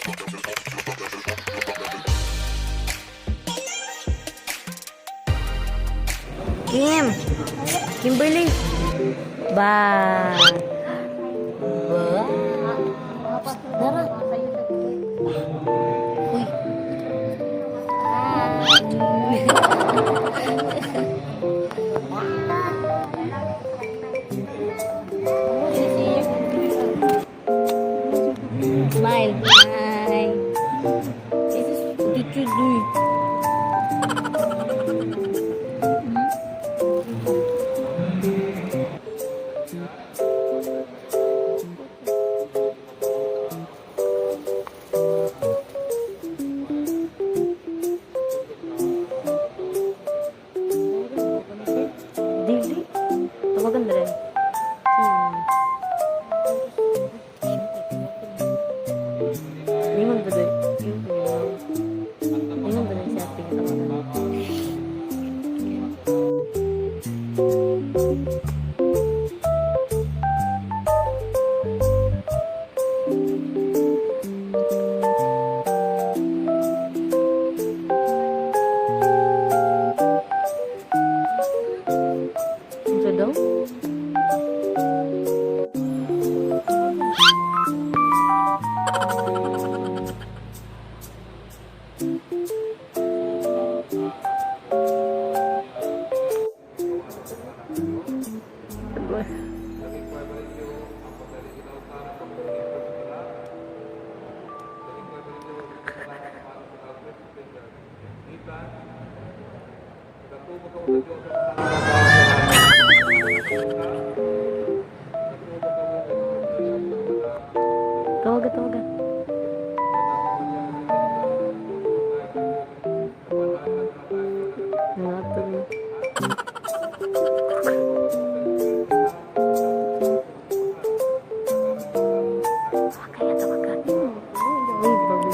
Kim, Kimberly, ba, Dara, uy, smile, hi, this is what did you do? Dili, tawagan na rin. Lingon ba doon? Lingon ba doon siya tawagan? Ano daw? Tawagan, tawagan. Nato rin. Kaya tawagan. Uy, babi.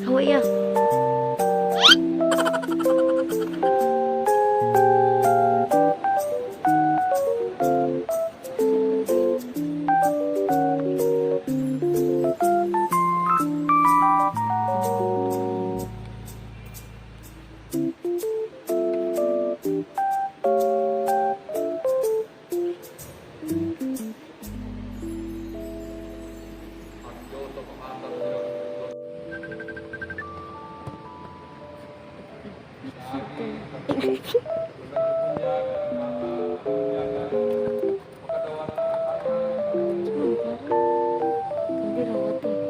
Hawaya. Hindi rawat eh. Ano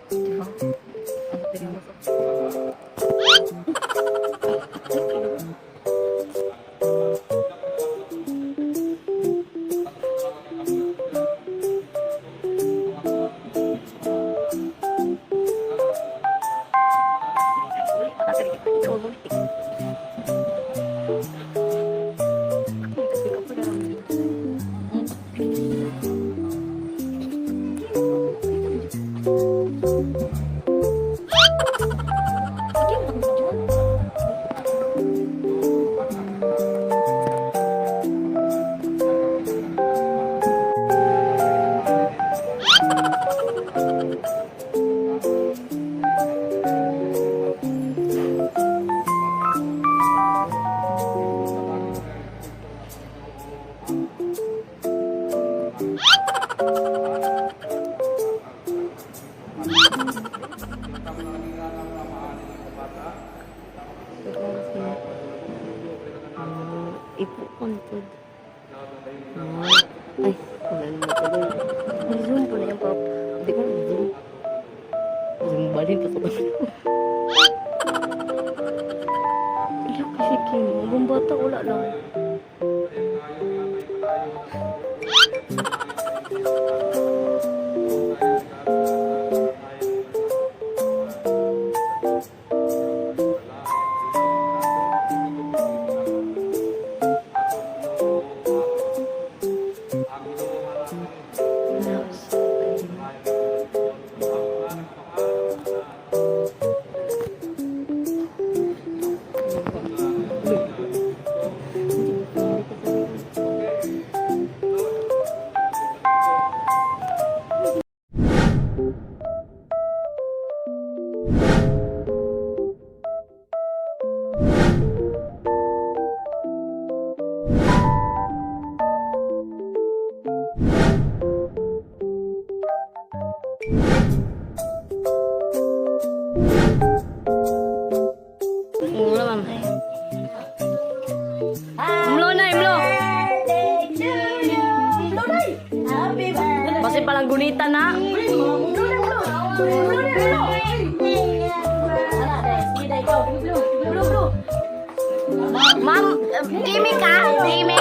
yun? Diba? Ano pinag Contour. Ay, wala naman ito. Zoom pa na yung pop. Hindi ko zoom. Zoom balin pa ito. Iya kasi Kim. Ang bata wala lang. Mula ma'am. Imlo na, imlo. Basi palang gunita na. Ma'am, Kimi ka? Kimi?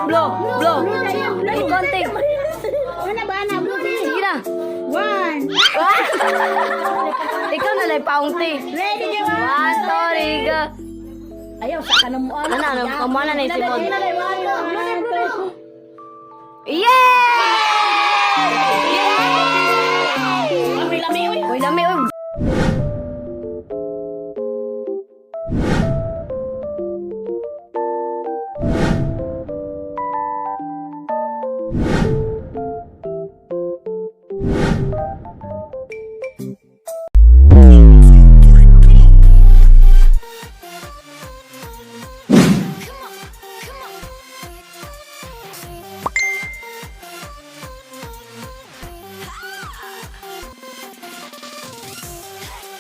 Blow. Konting. Sige na. One. Ikaw na lang paunti. Ready, Jawa? 1, 2, 3, go. Ayaw, sa kanang mo. Ano, kamana na yung Simon. Yay! Yay! Lami-lami, uy. Uy, lami, uy.